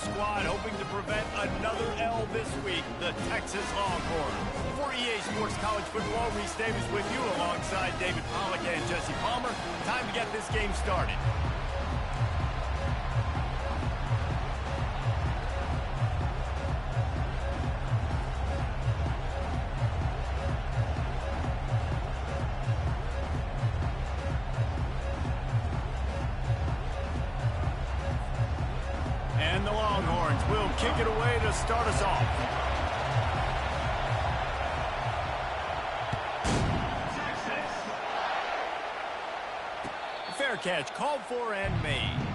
squad hoping to prevent another L this week, the Texas Longhorns. For EA Sports College Football, Reese Davis with you alongside David Pollack and Jesse Palmer. Time to get this game started. And the Longhorns will kick it away to start us off. Fair catch called for and made.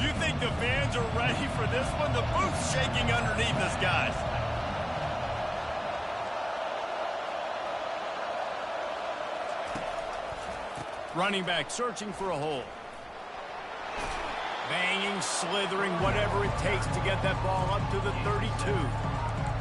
You think the fans are ready for this one? The booth's shaking underneath us, guys. Running back searching for a hole. Banging, slithering, whatever it takes to get that ball up to the 32.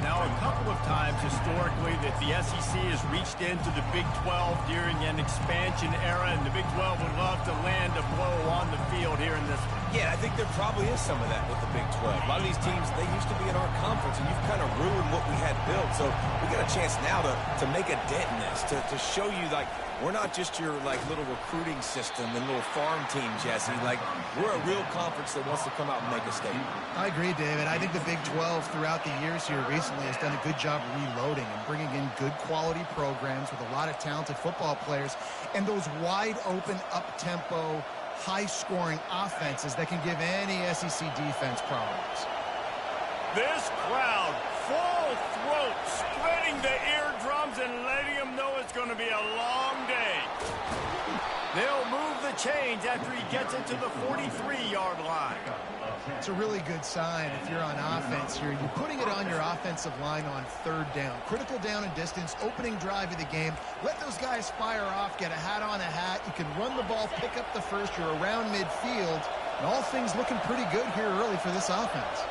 Now, a couple of times historically that the SEC has reached into the Big 12 during an expansion era, and the Big 12 would love to land a blow on the field here in this one. Yeah, I think there probably is some of that with the Big 12. A lot of these teams, they used to be in our conference, and you've kind of ruined what we had built. So we got a chance now to make a dent in this, to show you, like, we're not just your, like, little recruiting system and little farm team, Jesse. Like, we're a real conference that wants to come out and make a statement. I agree, David. I think the Big 12 throughout the years here recently has done a good job reloading and bringing in good quality programs with a lot of talented football players and those wide open, up-tempo, high-scoring offenses that can give any SEC defense problems. This crowd, full throat, spreading the eardrums and letting them know it's going to be a long day. They'll move the chains after he gets it to the 43-yard line. It's a really good sign if you're on offense here. You're putting it on your offensive line on third down. Critical down and distance, opening drive of the game. Let those guys fire off, get a hat on a hat. You can run the ball, pick up the first. You're around midfield. And all things looking pretty good here early for this offense.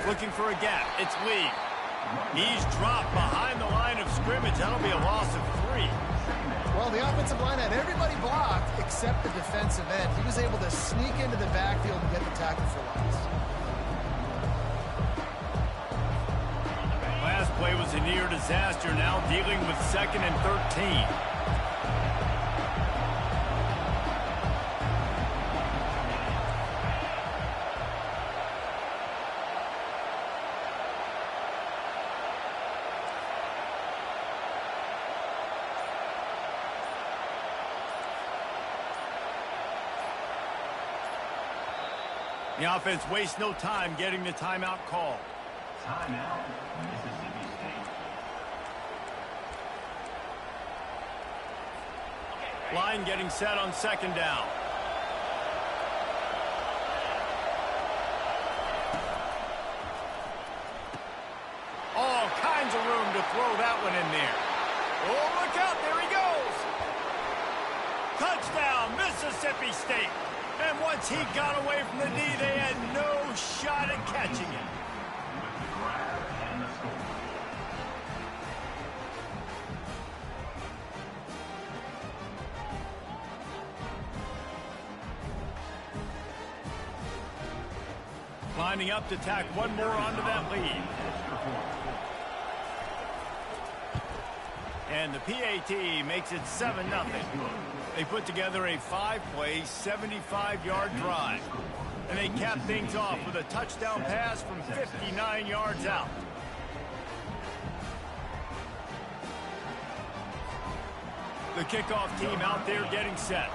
Looking for a gap. It's Lee. He's dropped behind the line of scrimmage. That'll be a loss of 3. Well, the offensive line had everybody blocked except the defensive end. He was able to sneak into the backfield and get the tackle for loss. Last play was a near disaster. Now dealing with 2nd and 13. The offense wastes no time getting the timeout call. Timeout, Mississippi State. Line getting set on 2nd down. All kinds of room to throw that one in there. Oh, look out, there he goes. Touchdown, Mississippi State. And once he got away from the knee, they had no shot at catching him. Lining up to tack one more onto that lead. And the PAT makes it 7-0. They put together a 5-play, 75-yard drive. And they cap things off with a touchdown pass from 59 yards out. The kickoff team out there getting set.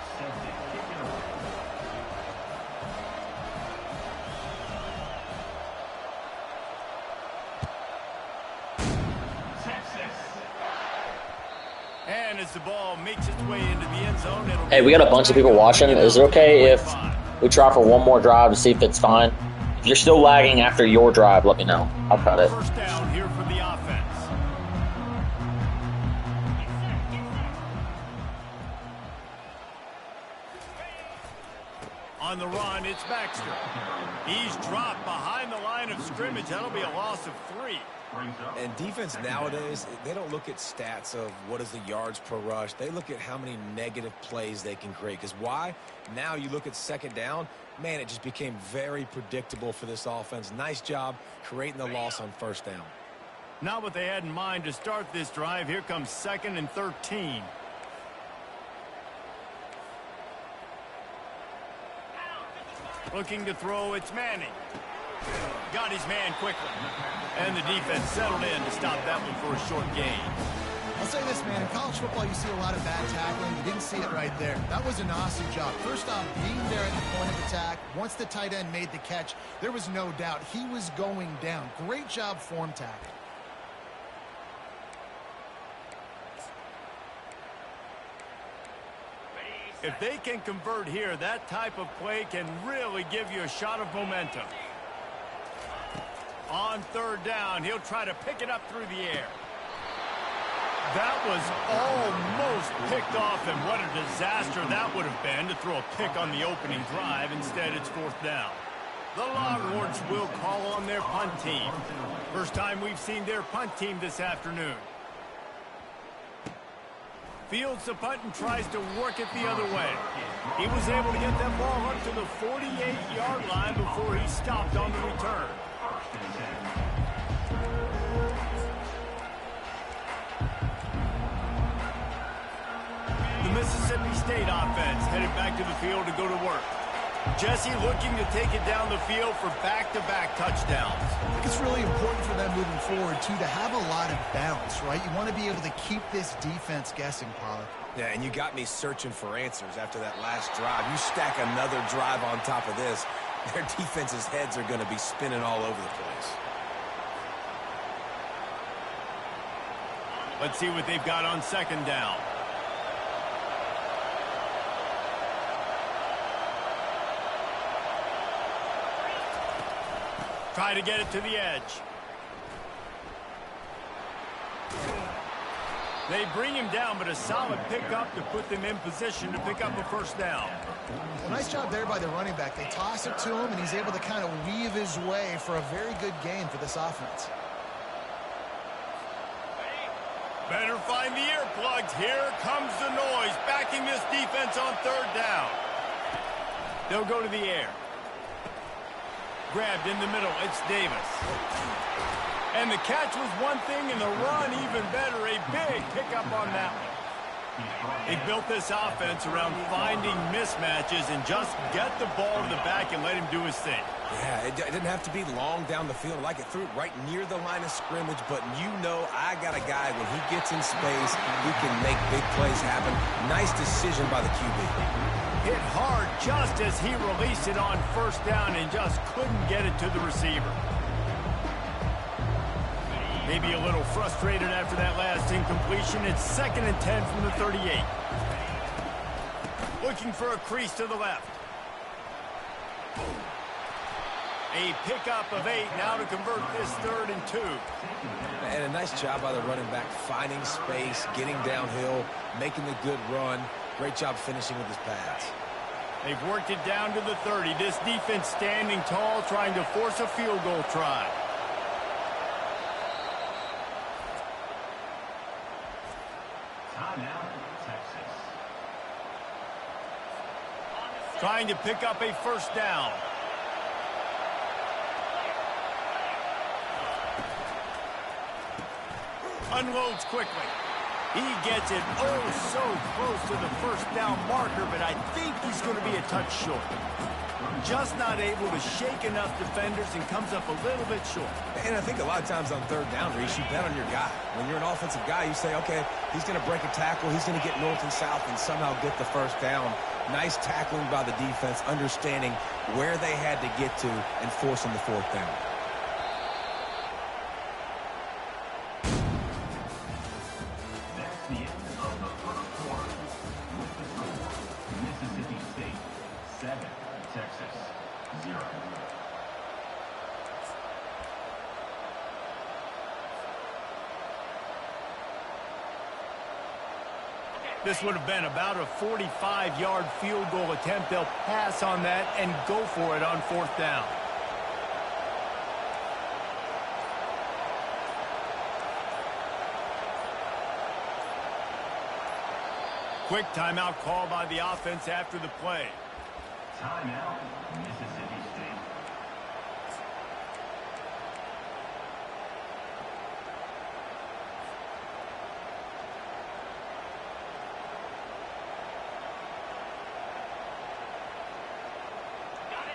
as the ball makes its way into the end zone. Hey, we got a bunch of people watching. Is it okay if we try for one more drive to see if it's fine? If you're still lagging after your drive, let me know. I'll cut it. First down here for the offense. On the run, it's Baxter. He's dropped behind the line of scrimmage. That'll be a loss of 3. And defense nowadays, they don't look at stats of what is the yards per rush. They look at how many negative plays they can create. Because why? Now you look at second down, man, it just became very predictable for this offense. Nice job creating the loss on first down. Not what they had in mind to start this drive. Here comes 2nd and 13. Looking to throw, it's Manning. Got his man quickly. And the defense settled in to stop that one for a short gain. I'll say this, man. In college football, you see a lot of bad tackling. You didn't see it right there. That was an awesome job. First off, being there at the point of attack. Once the tight end made the catch, there was no doubt he was going down. Great job form tackling. If they can convert here, that type of play can really give you a shot of momentum. On third down, he'll try to pick it up through the air. That was almost picked off, and what a disaster that would have been to throw a pick on the opening drive. Instead, it's 4th down. The Longhorns will call on their punt team. First time we've seen their punt team this afternoon. Fields the punt and tries to work it the other way. He was able to get that ball up to the 48-yard line before he stopped on the return. The Mississippi State offense headed back to the field to go to work. Jesse looking to take it down the field for back-to-back touchdowns. I think it's really important for them moving forward, too, to have a lot of bounce, right? You want to be able to keep this defense guessing, Pollard. Yeah, and you got me searching for answers after that last drive. You stack another drive on top of this, their defense's heads are going to be spinning all over the place. Let's see what they've got on 2nd down. Try to get it to the edge. They bring him down, but a solid pickup to put them in position to pick up a first down. Well, nice job there by the running back. They toss it to him, and he's able to kind of weave his way for a very good gain for this offense. Better find the earplugs. Here comes the noise, backing this defense on 3rd down. They'll go to the air. Grabbed in the middle, it's Davis. And the catch was one thing, and the run even better. A big pickup on that one. They built this offense around finding mismatches and just get the ball to the back and let him do his thing. Yeah, it didn't have to be long down the field. Like it threw it right near the line of scrimmage, but you know I got a guy, when he gets in space, he can make big plays happen. Nice decision by the QB. Hit hard just as he released it on 1st down and just couldn't get it to the receiver. Maybe a little frustrated after that last incompletion. It's 2nd and 10 from the 38. Looking for a crease to the left. A pickup of 8 now to convert this 3rd and 2. And a nice job by the running back, finding space, getting downhill, making the good run. Great job finishing with his pads. They've worked it down to the 30. This defense standing tall, trying to force a field goal try. Timeout, Texas. Trying to pick up a first down. Unloads quickly. He gets it so close to the first down marker, but I think he's going to be a touch short. Just not able to shake enough defenders and comes up a little bit short. And I think a lot of times on 3rd down, Reese, you bet on your guy. When you're an offensive guy, you say, okay, he's going to break a tackle, he's going to get north and south and somehow get the first down. Nice tackling by the defense, understanding where they had to get to and forcing the 4th down. That's the end of the first This would have been about a 45-yard field goal attempt. They'll pass on that and go for it on 4th down. Quick timeout call by the offense after the play. Timeout, Mississippi State.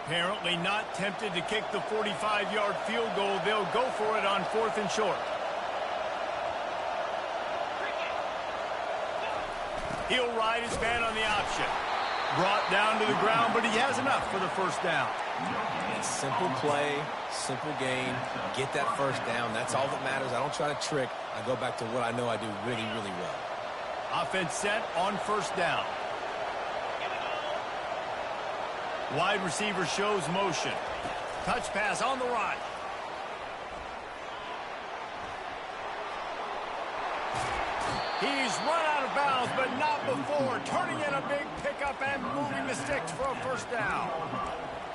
Apparently not tempted to kick the 45-yard field goal. They'll go for it on 4th and short. He'll ride his man on the option. Brought down to the ground, but he has enough for the 1st down. It's simple play, simple game. Get that 1st down. That's all that matters. I don't try to trick. I go back to what I know I do really, really well. Offense set on 1st down. Wide receiver shows motion. Touch pass on the run. He's run out of bounds, but not before. Turning in a big pickup and moving the sticks for a 1st down.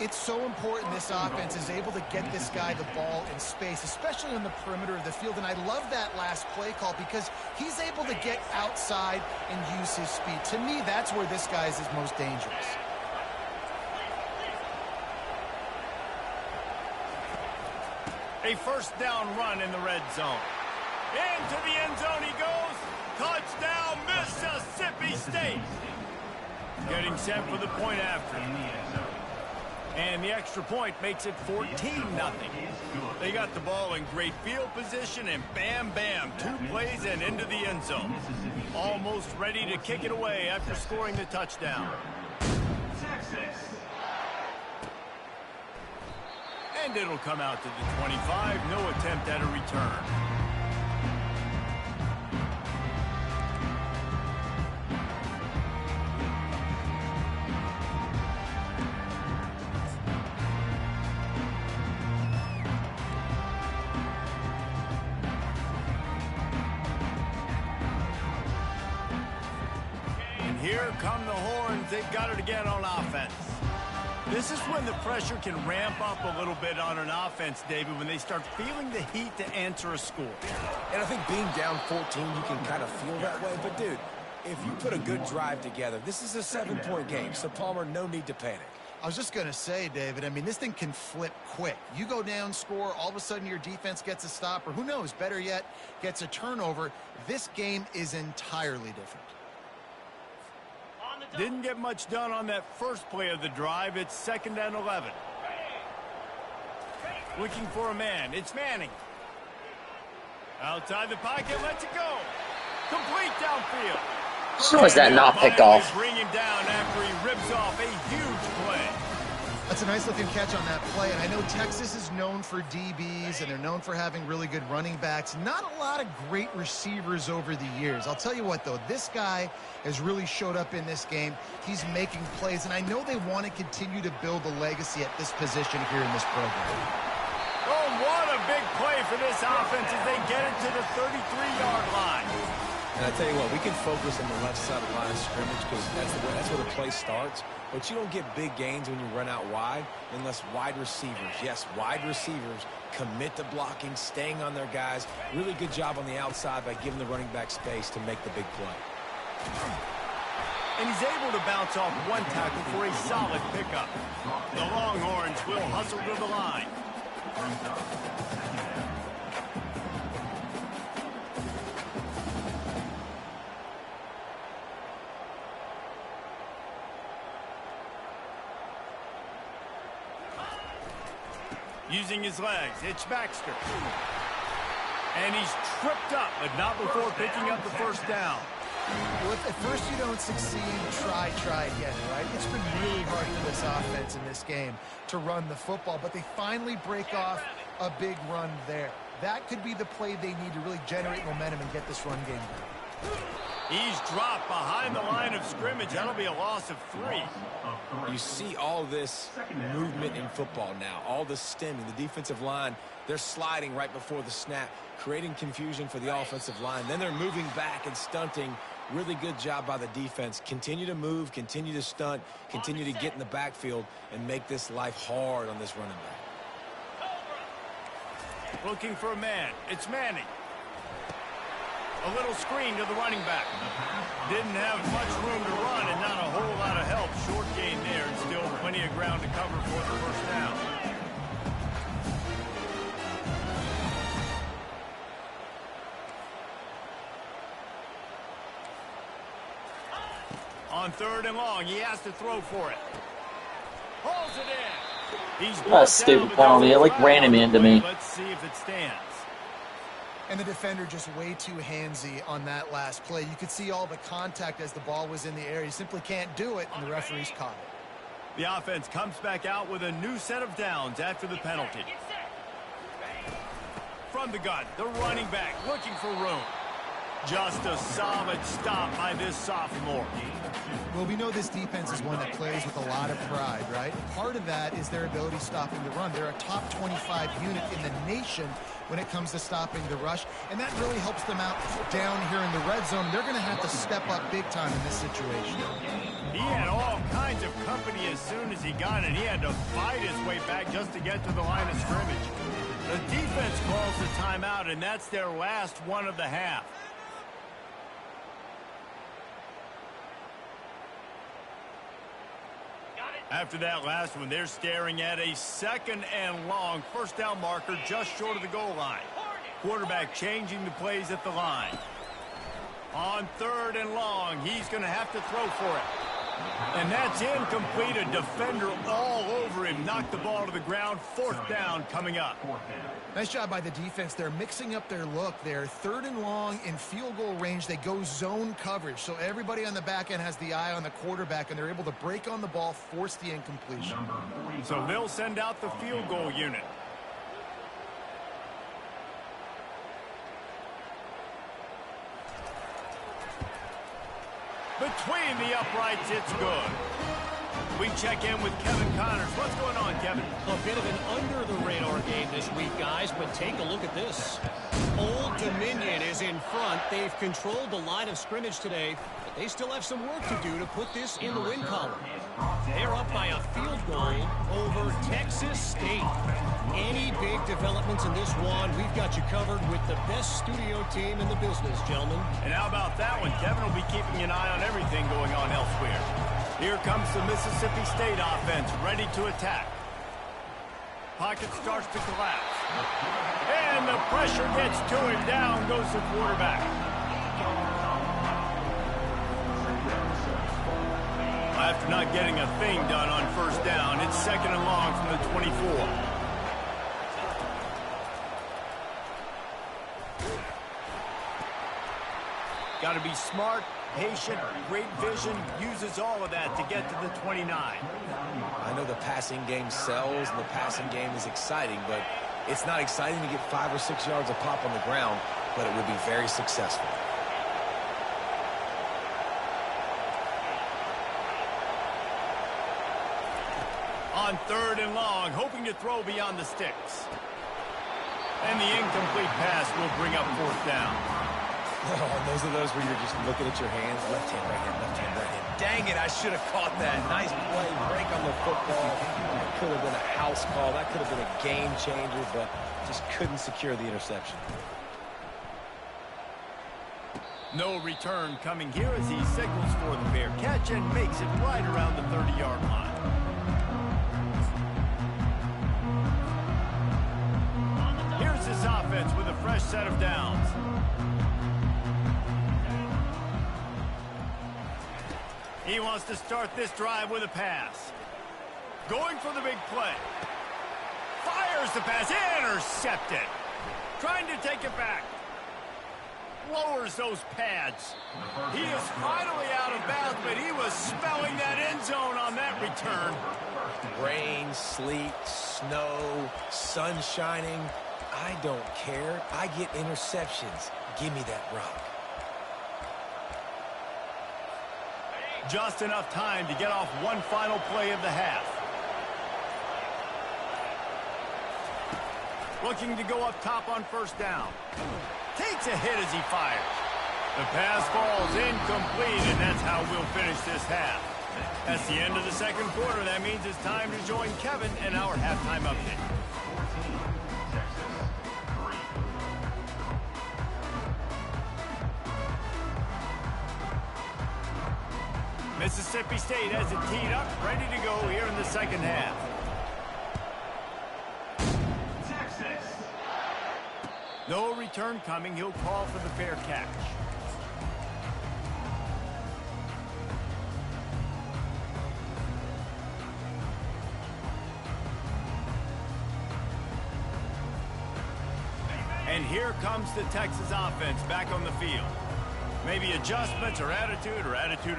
It's so important this offense is able to get this guy the ball in space, especially on the perimeter of the field. And I love that last play call because he's able to get outside and use his speed. To me, that's where this guy is his most dangerous. A 1st down run in the red zone. Into the end zone he goes. Touchdown, Mississippi State. Getting set for the point after. And the extra point makes it 14-0. They got the ball in great field position, and bam, bam, 2 plays and into the end zone. Almost ready to kick it away after scoring the touchdown. And it'll come out to the 25. No attempt at a return. And here come the horns. They've got it again on offense. This is when the pressure can ramp up a little bit on an offense, David, when they start feeling the heat to answer a score. And I think being down 14, you can kind of feel that way. But, dude, if you put a good drive together, this is a 7-point game. So, Palmer, no need to panic. I was just going to say, David, I mean, this thing can flip quick. You go down, score, all of a sudden your defense gets a stop, or who knows, better yet, gets a turnover. This game is entirely different. Didn't get much done on that first play of the drive. It's 2nd and 11. Looking for a man. It's Manning. Outside the pocket, lets it go. Complete downfield. How is that not picked off? Bring him down after he rips off a huge play. That's a nice looking catch on that play, and I know Texas is known for DBs, and they're known for having really good running backs. Not a lot of great receivers over the years. I'll tell you what, though, this guy has really showed up in this game. He's making plays, and I know they want to continue to build a legacy at this position here in this program. Oh, what a big play for this offense as they get it to the 33-yard line. And I tell you what, we can focus on the left side of the line of scrimmage because that's where the play starts. But you don't get big gains when you run out wide unless wide receivers, yes, wide receivers, commit to blocking, staying on their guys. Really good job on the outside by giving the running back space to make the big play. And he's able to bounce off one tackle for a solid pickup. The Longhorns will hustle to the line. Using his legs, it's Baxter. And he's tripped up, but not before picking up the 1st down. Well, if at first you don't succeed, try again, right? It's been really hard for this offense in this game to run the football, but they finally break off a big run there. That could be the play they need to really generate momentum and get this run game going. He's dropped behind the line of scrimmage. That'll be a loss of 3. You see all this movement in football now, all the stemming, the defensive line, they're sliding right before the snap, creating confusion for the offensive line. Then they're moving back and stunting Really good job by the defense. Continue to move, continue to stunt, continue to get in the backfield, and make this life hard on this running back. Looking for a man. It's Manning. A little screen to the running back. Didn't have much room to run and not a whole lot of help. Short gain there and still plenty of ground to cover for the first down. On 3rd and long, he has to throw for it. Pulls it in. He's That's a stupid penalty. It like ran him into me. Let's see if it stands. And the defender just way too handsy on that last play. You could see all the contact as the ball was in the air. You simply can't do it, and the referee's caught it. The offense comes back out with a new set of downs after the penalty. From the gun, the running back looking for room. Just a solid stop by this sophomore. Well, we know this defense is one that plays with a lot of pride, right? Part of that is their ability stopping the run. They're a top 25 unit in the nation when it comes to stopping the rush, and that really helps them out down here in the red zone. They're going to have to step up big time in this situation. He had all kinds of company as soon as he got it. He had to fight his way back just to get to the line of scrimmage. The defense calls the timeout, and that's their last one of the half. After that last one, they're staring at a 2nd and long. First down marker just short of the goal line. Quarterback changing the plays at the line. On 3rd and long, he's going to have to throw for it. And that's incomplete. A defender all over him. Knocked the ball to the ground. 4th down coming up. Nice job by the defense. They're mixing up their look there. 3rd and long in field goal range. They go zone coverage. So everybody on the back end has the eye on the quarterback, and they're able to break on the ball, force the incompletion. So they'll send out the field goal unit. Between the uprights, it's good. We check in with Kevin Connors. What's going on, Kevin? A bit of an under-the-radar game this week, guys, but take a look at this. Old Dominion is in front. They've controlled the line of scrimmage today, but they still have some work to do to put this in the win column. They're up by a field goal over Texas State. Any big developments in this one, we've got you covered with the best studio team in the business, gentlemen. And how about that one? Kevin will be keeping an eye on everything going on elsewhere. Here comes the Mississippi State offense, ready to attack. Pocket starts to collapse. And the pressure gets to him. Down goes the quarterback. After not getting a thing done on 1st down, it's 2nd and long from the 24. Got to be smart, patient, great vision, uses all of that to get to the 29. I know the passing game sells and the passing game is exciting, but it's not exciting to get 5 or 6 yards of pop on the ground, but it would be very successful. On 3rd and long, hoping to throw beyond the sticks. And the incomplete pass will bring up 4th down. Oh, those are those where you're just looking at your hands. Left hand, right hand, left hand, right hand. Dang it, I should have caught that. Nice play, break on the football. That could have been a house call. That could have been a game changer, but just couldn't secure the interception. No return coming here as he signals for the fair catch and makes it right around the 30-yard line. Here's this offense with a fresh set of downs. He wants to start this drive with a pass. Going for the big play. Fires the pass. Intercepted. Trying to take it back. Lowers those pads. He is finally out of bounds, but he was spelling that end zone on that return. Rain, sleet, snow, sun shining. I don't care. I get interceptions. Give me that rock. Just enough time to get off one final play of the half. Looking to go up top on 1st down. Takes a hit as he fires. The pass falls incomplete, and that's how we'll finish this half. That's the end of the second quarter. That means it's time to join Kevin in our halftime update. Mississippi State has it teed up, ready to go here in the second half. Texas. No return coming. He'll call for the fair catch. And here comes the Texas offense back on the field. Maybe adjustments or attitude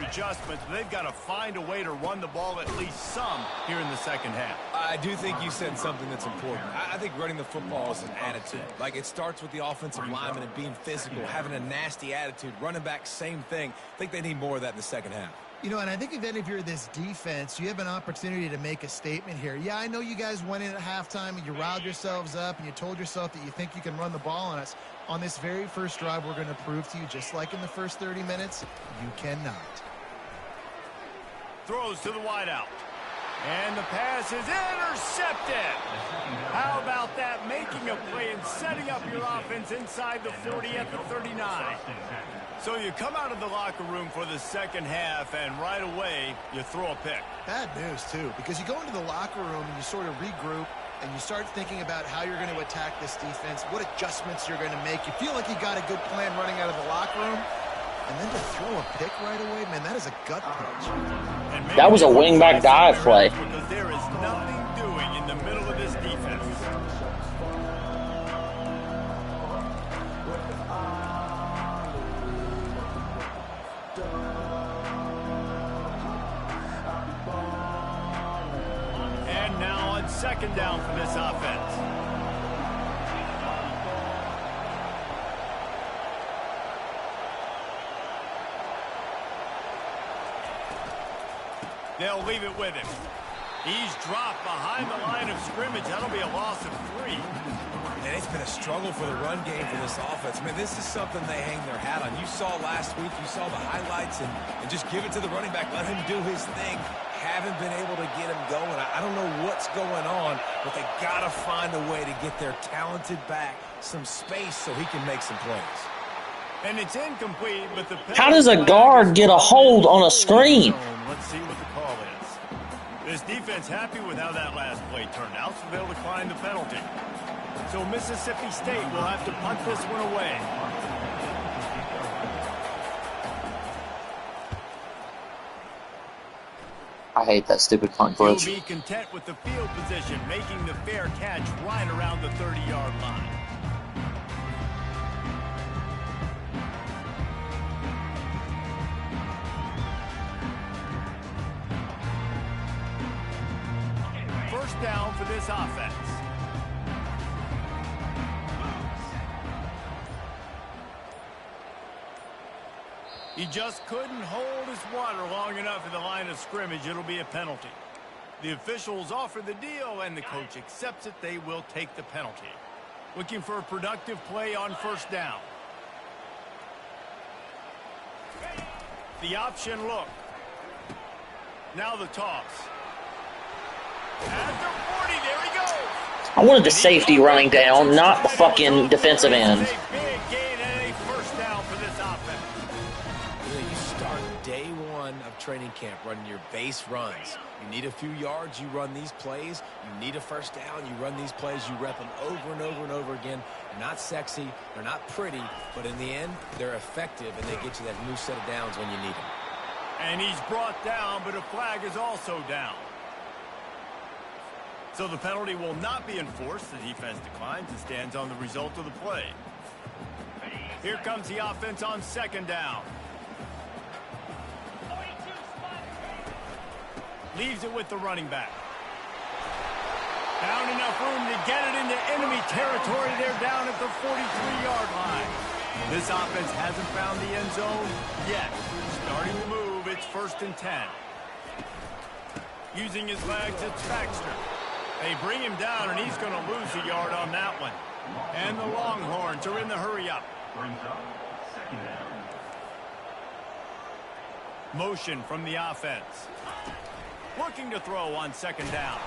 adjustments, but they've got to find a way to run the ball at least some here in the second half. I do think you said something that's important. I think running the football is an attitude. Like, it starts with the offensive lineman and being physical, having a nasty attitude. Running back, same thing. I think they need more of that in the second half. You know, and I think if you're this defense, you have an opportunity to make a statement here. Yeah, I know you guys went in at halftime and you riled yourselves up and you told yourself that you think you can run the ball on us. On this very first drive, we're going to prove to you, just like in the first 30 minutes, you cannot. Throws to the wideout. And the pass is intercepted. How about that? Making a play and setting up your offense inside the 40 at the 39. So you come out of the locker room for the second half, and right away, you throw a pick. Bad news, too, because you go into the locker room and you sort of regroup, and you start thinking about how you're going to attack this defense, what adjustments you're going to make. You feel like you got a good plan running out of the locker room, and then to throw a pick right away, man, that is a gut punch. That was a wingback dive play. Because there is nothing doing in the middle of this defense. And now on second down for this offense. They'll leave it with him. He's dropped behind the line of scrimmage. That'll be a loss of 3. And it's been a struggle for the run game for this offense. I mean, this is something they hang their hat on. You saw last week, you saw the highlights, and just give it to the running back. Let him do his thing. Haven't been able to get him going. I don't know what's going on, but they got to find a way to get their talented back some space so he can make some plays. And it's incomplete, but the How does a guard get a hold on a screen? Let's see what the call is. This defense happy with how that last play turned out, so they'll decline the penalty. So Mississippi State will have to punt this one away. I hate that stupid punt He'll glitch. be content with the field position, making the fair catch right around the 30-yard line. First down for this offense. He just couldn't hold his water long enough at the line of scrimmage. It'll be a penalty. The officials offer the deal, and the coach accepts it. They will take the penalty. Looking for a productive play on first down. The option look. Now the toss. At the 40, there he goes. I wanted the safety running down, not the fucking defensive end. Big gain and a first down for this offense. You start day one of training camp running your base runs. You need a few yards, you run these plays. You need a first down, you run these plays. You rep them over and over and over again. They're not sexy, they're not pretty, but in the end, they're effective, and they get you that new set of downs when you need them. And he's brought down, but a flag is also down. So the penalty will not be enforced. The defense declines and stands on the result of the play. Here comes the offense on second down. Leaves it with the running back. Found enough room to get it into enemy territory. They're down at the 43-yard line. This offense hasn't found the end zone yet. Starting to move. It's 1st and 10. Using his legs, it's Baxter. They bring him down, and he's going to lose a yard on that one. And the Longhorns are in the hurry-up. Brings up second down. Motion from the offense. Looking to throw on second down.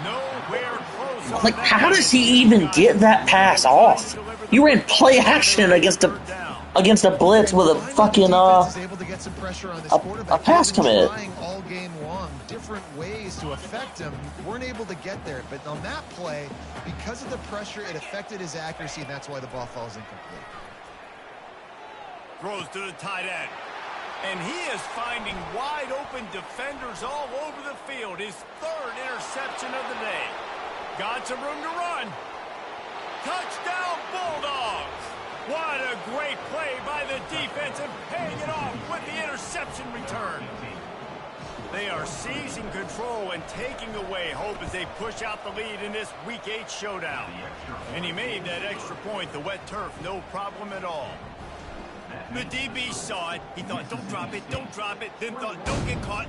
Nowhere close. Like, how does he even get that pass off? You ran play action against a blitz with a fucking a pass commit. All game long, different ways to affect him. Weren't able to get there, but on that play, because of the pressure, it affected his accuracy, and that's why the ball falls incomplete. Throws to the tight end. And he is finding wide-open defenders all over the field. His third interception of the day. Got some room to run. Touchdown, Bulldogs! What a great play by the defense and paying it off with the interception return. They are seizing control and taking away hope as they push out the lead in this Week 8 showdown. And he made that extra point, the wet turf, no problem at all. The DB saw it. He thought, don't drop it, then thought, don't get caught,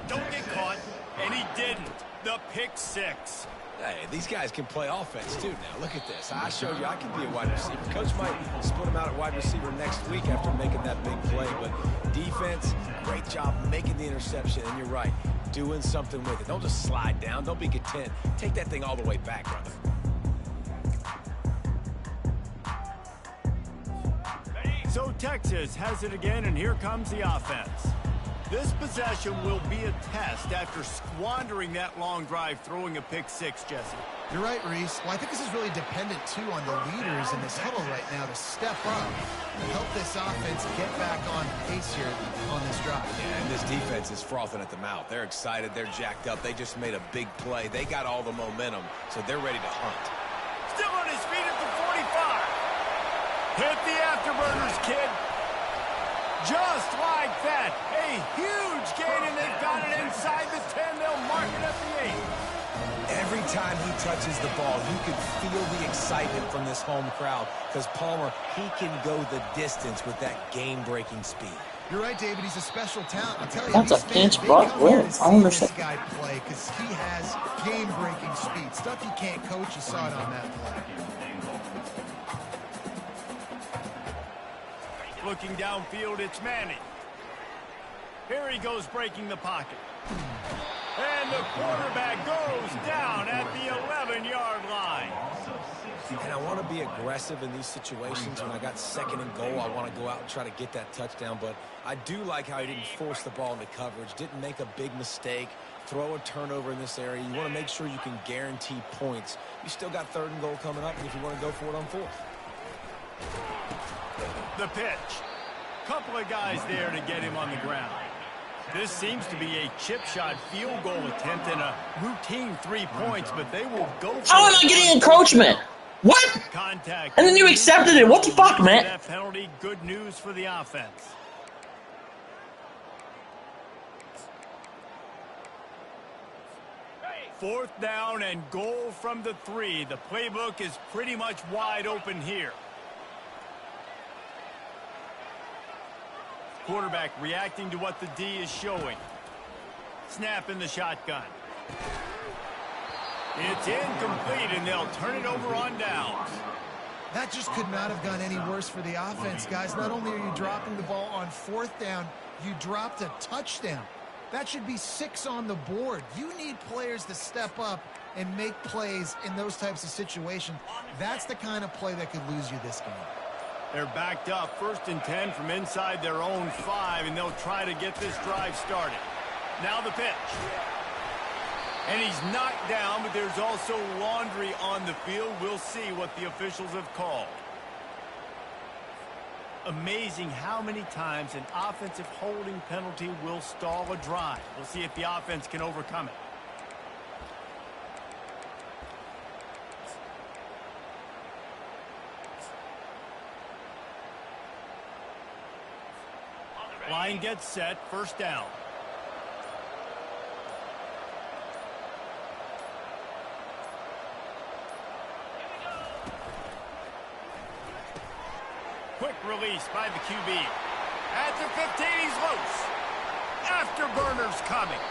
and he didn't. The pick six. Hey, these guys can play offense, too, now. Look at this. I showed you I can be a wide receiver. Coach might split him out at wide receiver next week after making that big play, but defense, great job making the interception, and you're right, doing something with it. Don't just slide down. Don't be content. Take that thing all the way back, brother. So Texas has it again, and here comes the offense. This possession will be a test after squandering that long drive, throwing a pick six, Jesse. You're right, Reese. Well, I think this is really dependent, too, on the leaders in this huddle right now to step up and help this offense get back on pace here on this drive. Yeah, and this defense is frothing at the mouth. They're excited. They're jacked up. They just made a big play. They got all the momentum, so they're ready to hunt. Still on his feet at the 45. Hit the afterburners, kid. Just like that. A huge gain, and they've got it inside the 10. They'll mark it at the 8. Every time he touches the ball, you can feel the excitement from this home crowd because Palmer, he can go the distance with that game-breaking speed. You're right, David. He's a special talent. I'll tell you, That's a pinch buck win. I understand. This guy play because he has game-breaking speed. Stuff you can't coach. You saw it on that play. Looking downfield, it's Manning. Here he goes breaking the pocket. And the quarterback goes down at the 11-yard line. And I want to be aggressive in these situations. When I got second and goal, I want to go out and try to get that touchdown. But I do like how he didn't force the ball into coverage, didn't make a big mistake, throw a turnover in this area. You want to make sure you can guarantee points. You still got third and goal coming up if you want to go for it on fourth. The pitch. Couple of guys there to get him on the ground. This seems to be a chip shot field goal attempt and a routine 3 points, but they will go for How am I getting encroachment? What? contact. And then you accepted it. What the fuck, man? That penalty, good news for the offense. Fourth down and goal from the 3. The playbook is pretty much wide open here. Quarterback reacting to what the D is showing. Snap in the shotgun. It's incomplete, and they'll turn it over on downs. That just could not have gone any worse for the offense, guys. Not only are you dropping the ball on fourth down, you dropped a touchdown. That should be 6 on the board. You need players to step up and make plays in those types of situations. That's the kind of play that could lose you this game. They're backed up, 1st and 10 from inside their own 5, and they'll try to get this drive started. Now the pitch. And he's knocked down, but there's also laundry on the field. We'll see what the officials have called. Amazing how many times an offensive holding penalty will stall a drive. We'll see if the offense can overcome it. Line gets set, 1st down. Quick release by the QB. At the 15, he's loose. Afterburners coming.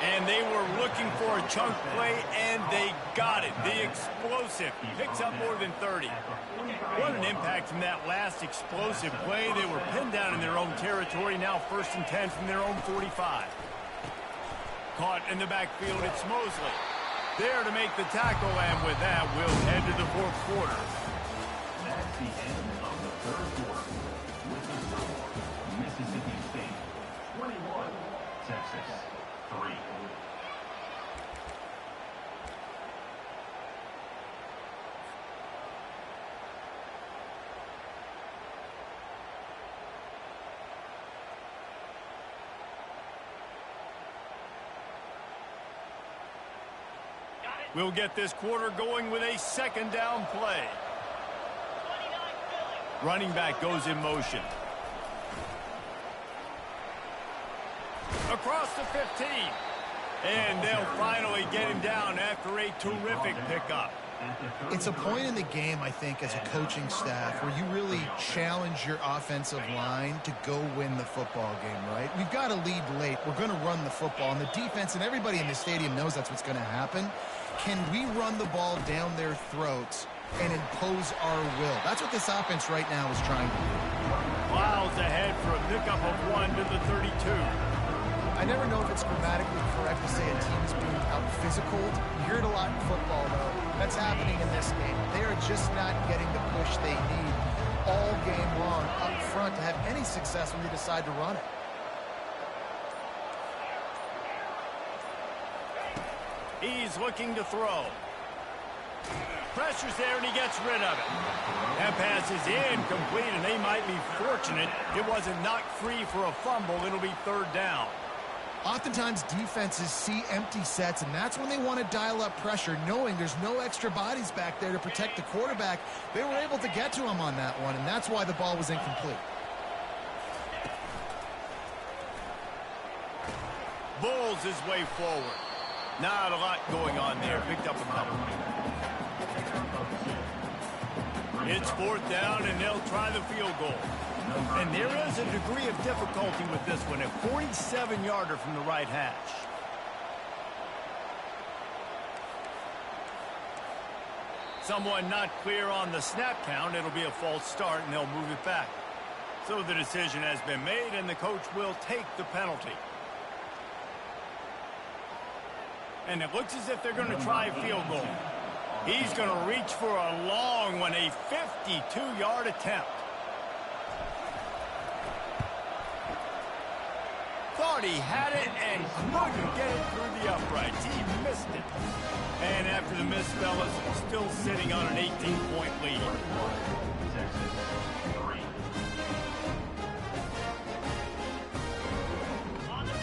And they were looking for a chunk play, and they got it. The explosive picks up more than 30. What an impact from that last explosive play. They were pinned down in their own territory, now 1st and 10 from their own 45. Caught in the backfield, it's Mosley. There to make the tackle, and with that, we'll head to the 4th quarter. That's the end of the 3rd quarter. With the score, Mississippi State 21, Texas 3. We'll get this quarter going with a 2nd down play. Running back goes in motion. Across the 15. And they'll finally get him down after a terrific pickup. It's a point in the game, I think, as a coaching staff where you really challenge your offensive line to go win the football game, right? We've got to lead late. We're going to run the football. And the defense and everybody in the stadium knows that's what's going to happen. Can we run the ball down their throats and impose our will? That's what this offense right now is trying to do. Miles ahead for a pickup of 1 to the 32. I never know if it's grammatically correct to say a team's being out-physicaled. You hear it a lot in football, though. That's happening in this game. They are just not getting the push they need all game long up front to have any success when they decide to run it. He's looking to throw. Pressure's there, and he gets rid of it. That pass is incomplete, and they might be fortunate it wasn't knocked free for a fumble. It'll be 3rd down. Oftentimes, defenses see empty sets, and that's when they want to dial up pressure, knowing there's no extra bodies back there to protect the quarterback. They were able to get to him on that one, and that's why the ball was incomplete. Bulls his way forward. Not a lot going on there. Picked up a couple. It's 4th down, and they'll try the field goal. And there is a degree of difficulty with this one. A 47-yarder from the right hash. Someone not clear on the snap count. It'll be a false start, and they'll move it back. So the decision has been made, and the coach will take the penalty. And it looks as if they're going to try a field goal. He's going to reach for a long one, a 52-yard attempt. Thought he had it and couldn't get it through the uprights. He missed it. And after the miss, fellas, still sitting on an 18-point lead.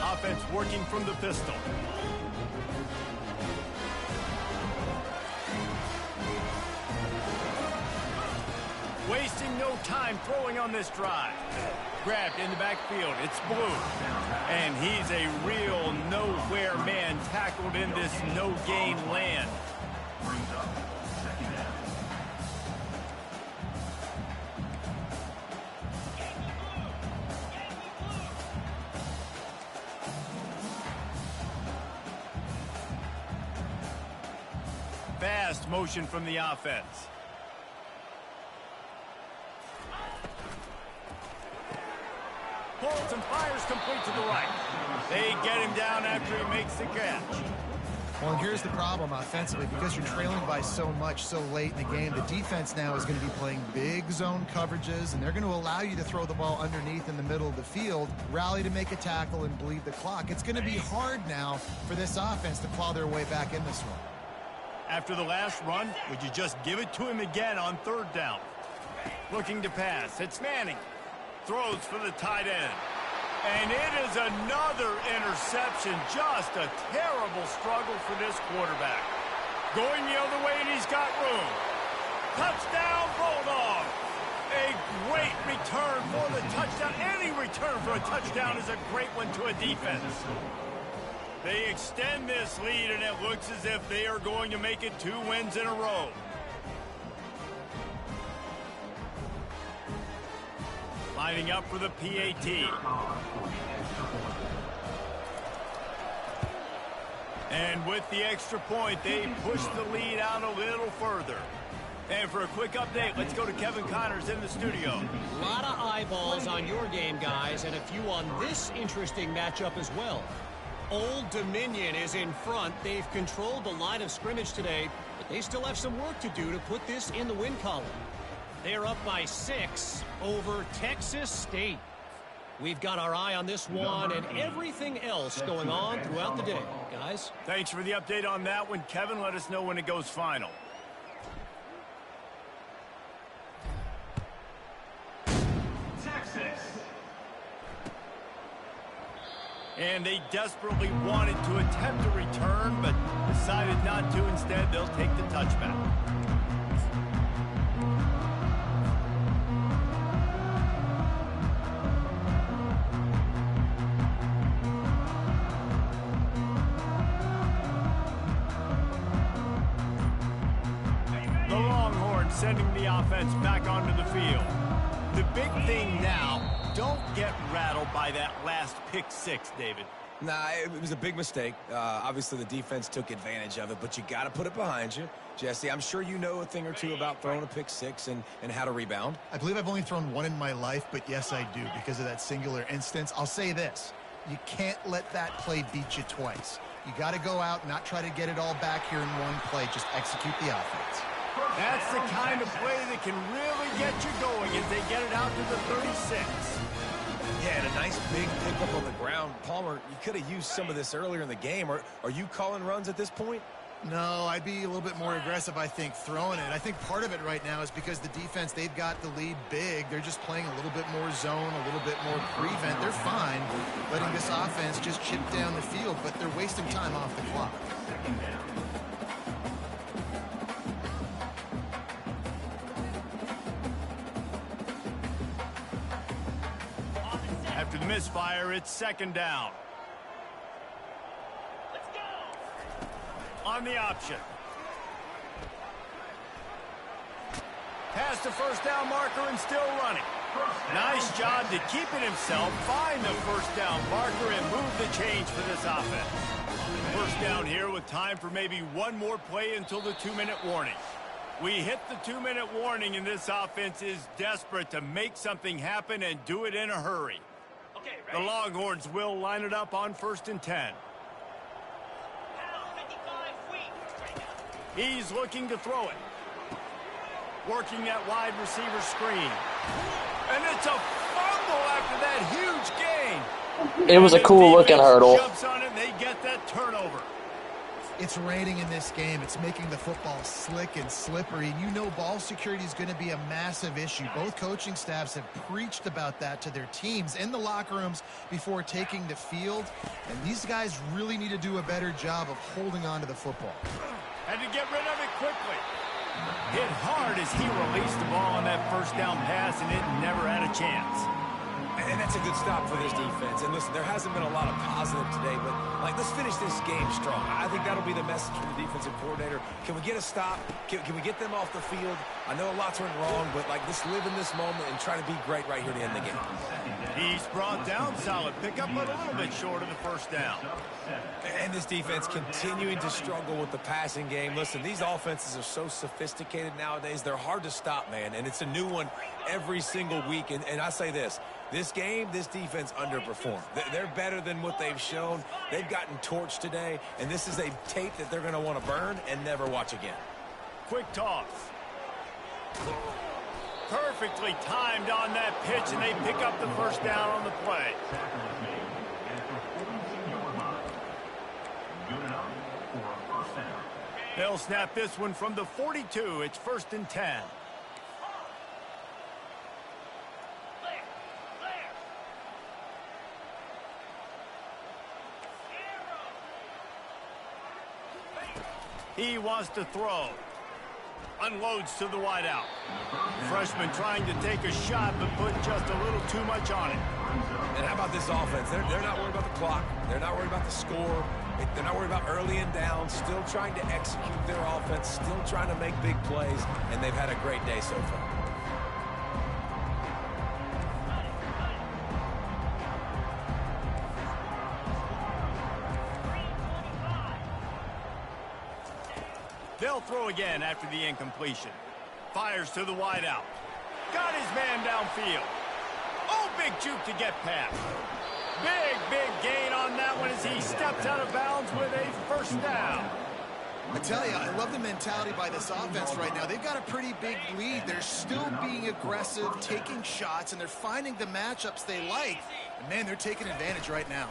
Offense working from the pistol. Wasting no time throwing on this drive. Grabbed in the backfield. It's Blue. And he's a real nowhere man tackled in this no-gain land. Fast motion from the offense. Pulls and fires complete to the right. They get him down after he makes the catch. Well, and here's the problem offensively. Because you're trailing by so much so late in the game, the defense now is going to be playing big zone coverages, and they're going to allow you to throw the ball underneath in the middle of the field, rally to make a tackle, and bleed the clock. It's going to be hard now for this offense to claw their way back in this one. After the last run, would you just give it to him again on 3rd down? Looking to pass. It's Manning. Throws for the tight end. And it is another interception. Just a terrible struggle for this quarterback. Going the other way, and he's got room. Touchdown, Bulldog. A great return for the touchdown. Any return for a touchdown is a great one to a defense. They extend this lead, and it looks as if they are going to make it 2 wins in a row. Lining up for the PAT. And with the extra point, they push the lead out a little further. And for a quick update, let's go to Kevin Connors in the studio. A lot of eyeballs on your game, guys, and a few on this interesting matchup as well. Old Dominion is in front. They've controlled the line of scrimmage today, but they still have some work to do to put this in the win column. They're up by 6 over Texas State. We've got our eye on this one and everything else going on throughout the day, guys. Thanks for the update on that one, Kevin. Let us know when it goes final. And they desperately wanted to attempt a return, but decided not to. Instead, they'll take the touchback. The Longhorns sending the offense back onto the field. The big thing now, don't get rattled by that last pick 6, David. Nah, it was a big mistake. Obviously, the defense took advantage of it, but you got to put it behind you. Jesse, I'm sure you know a thing or two about throwing a pick 6 and how to rebound. I believe I've only thrown one in my life, but yes, I do because of that singular instance. I'll say this. You can't let that play beat you twice. You got to go out and not try to get it all back here in one play. Just execute the offense. That's the kind of play that can really get you going as they get it out to the 36. Yeah, and a nice big pickup on the ground. Palmer, you could have used some of this earlier in the game. Are you calling runs at this point? No, I'd be a little bit more aggressive, I think, throwing it. I think part of it right now is because the defense, they've got the lead big. They're just playing a little bit more zone, a little bit more prevent. They're fine letting this offense just chip down the field, but they're wasting time off the clock. After the misfire, it's 2nd down. Let's go. On the option. Past the first down marker and still running. Nice job to keep it himself, find the first down marker, and move the change for this offense. First down here with time for maybe one more play until the 2-minute warning. We hit the 2-minute warning, and this offense is desperate to make something happen and do it in a hurry. The Longhorns will line it up on 1st and 10. He's looking to throw it. Working that wide receiver screen. And it's a fumble after that huge gain. It was a cool looking hurdle. Jumps on it and they get that turnover. It's raining in this game. It's making the football slick and slippery. And you know ball security is going to be a massive issue. Both coaching staffs have preached about that to their teams in the locker rooms before taking the field. And these guys really need to do a better job of holding on to the football. Had to get rid of it quickly. Hit hard as he released the ball on that first down pass, and it never had a chance. And that's a good stop for this defense. And listen, there hasn't been a lot of positive today, but let's finish this game strong. I think that'll be the message from the defensive coordinator. Can we get a stop? Can we get them off the field? I know lots went wrong, but let's live in this moment and try to be great right here to end the game. He's brought down solid pickup, a little bit short of the first down. And this defense continuing to struggle with the passing game. Listen, these offenses are so sophisticated nowadays. They're hard to stop, man, and it's a new one every single week. And I say this game, this defense underperformed. They're better than what they've shown. They've gotten torched today, and this is a tape that they're going to want to burn and never watch again. Quick toss. Perfectly timed on that pitch, and they pick up the first down on the play. They'll snap this one from the 42. It's 1st and 10. He wants to throw. Unloads to the wideout. Freshman trying to take a shot, but put just a little too much on it. And how about this offense? They're not worried about the clock. They're not worried about the score. They're not worried about early and down. Still trying to execute their offense. Still trying to make big plays. And they've had a great day so far. They'll throw again after the incompletion. Fires to the wideout. Got his man downfield. Oh, big juke to get past. Big gain on that one as he steps out of bounds with a first down. I tell you, I love the mentality by this offense right now. They've got a pretty big lead. They're still being aggressive, taking shots, and they're finding the matchups they like. And, man, they're taking advantage right now.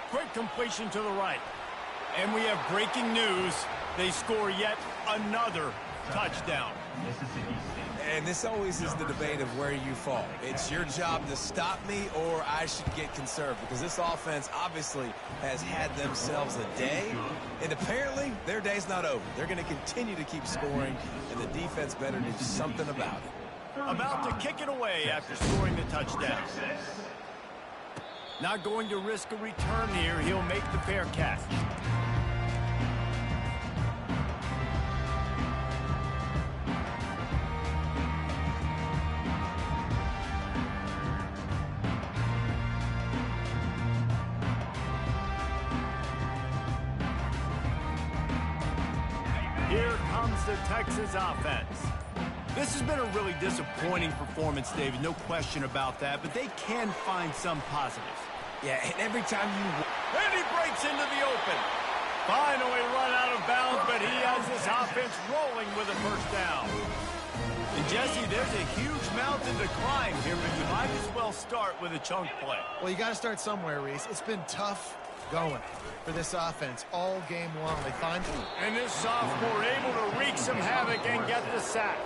Quick completion to the right. And we have breaking news. They score yet another touchdown. And this always is the debate of where you fall. It's your job to stop me or I should get conserved, because this offense obviously has had themselves a day, and apparently their day's not over. They're going to continue to keep scoring, and the defense better do something about it. About to kick it away after scoring the touchdown. Not going to risk a return here. He'll make the fair catch. Here comes the Texas offense. This has been a really disappointing performance, David. No question about that, but they can find some positives. Yeah, and every time you... And he breaks into the open. Finally run out of bounds, but he has this offense rolling with a first down. And Jesse, there's a huge mountain to climb here, but you might as well start with a chunk play. Well, you got to start somewhere, Reese. It's been tough going for this offense all game long. They find him. And this sophomore able to wreak some havoc and get the sack.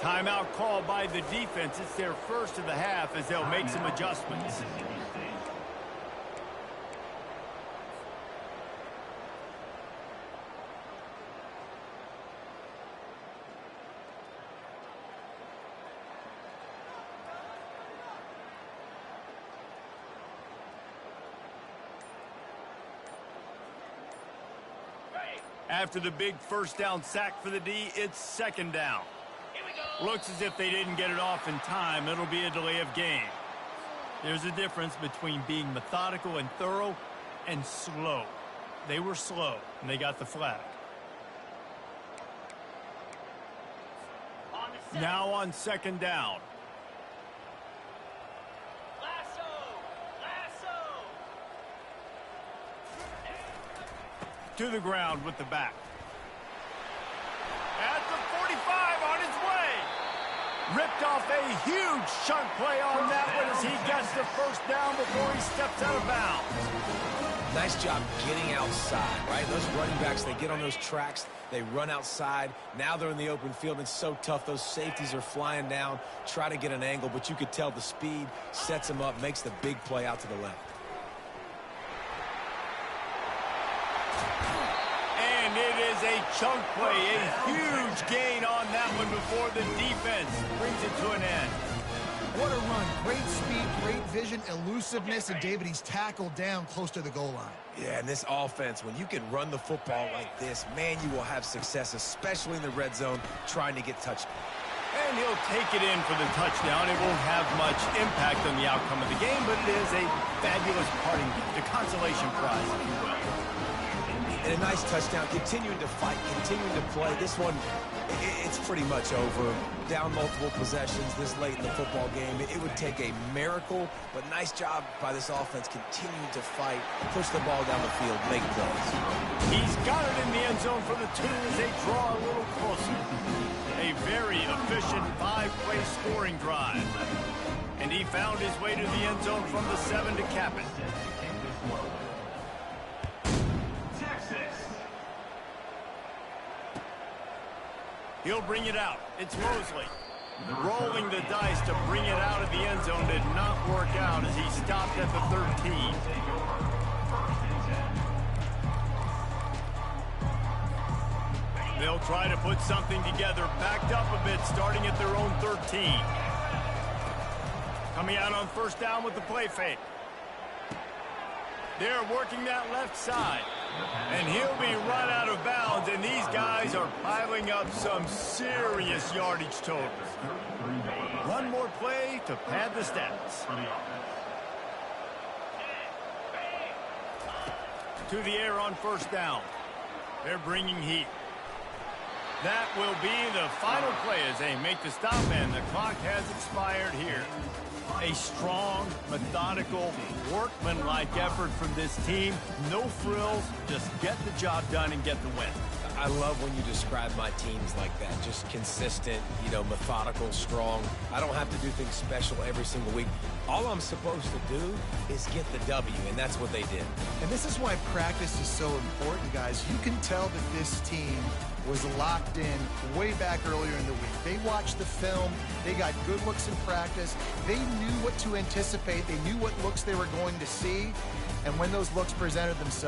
Timeout called by the defense. It's their first of the half as they'll make some adjustments. After the big first down sack for the D, it's second down. Looks as if they didn't get it off in time. It'll be a delay of game. There's a difference between being methodical and thorough and slow. They were slow, and they got the flag. Now on second down. To the ground with the back. At the 45 on his way. Ripped off a huge chunk play on that one as he gets the first down before he steps out of bounds. Nice job getting outside, right? Those running backs, they get on those tracks, they run outside. Now they're in the open field. It's so tough. Those safeties are flying down, try to get an angle, but you could tell the speed sets them up, makes the big play out to the left. And it is a chunk play, a huge gain on that one before the defense brings it to an end. What a run. Great speed, great vision, elusiveness, and David, he's tackled down close to the goal line. Yeah, and this offense, when you can run the football like this, man, you will have success, especially in the red zone, trying to get touchdowns. And he'll take it in for the touchdown. It won't have much impact on the outcome of the game, but it is a fabulous parting gift, a consolation prize, if you will. And a nice touchdown, continuing to fight, continuing to play. This one, it's pretty much over. Down multiple possessions this late in the football game. It would take a miracle, but nice job by this offense continuing to fight, push the ball down the field, make plays. He's got it in the end zone for the 2 as they draw a little closer. A very efficient 5-play scoring drive. And he found his way to the end zone from the 7 to cap it. He'll bring it out. It's Mosley. Rolling the dice to bring it out of the end zone did not work out as he stopped at the 13. They'll try to put something together, backed up a bit, starting at their own 13. Coming out on first down with the play fake. They're working that left side. And he'll be run out of bounds, and these guys are piling up some serious yardage totals. One more play to pad the stats. To the air on first down. They're bringing heat. That will be the final play as they make the stop, and the clock has expired here. A strong, methodical, workmanlike effort from this team. No frills, just get the job done and get the win. I love when you describe my teams like that. Just consistent, methodical, strong. I don't have to do things special every single week. All I'm supposed to do is get the W, and that's what they did. And this is why practice is so important, guys. You can tell that this team was locked in way back earlier in the week. They watched the film. They got good looks in practice. They knew what to anticipate. They knew what looks they were going to see. And when those looks presented themselves,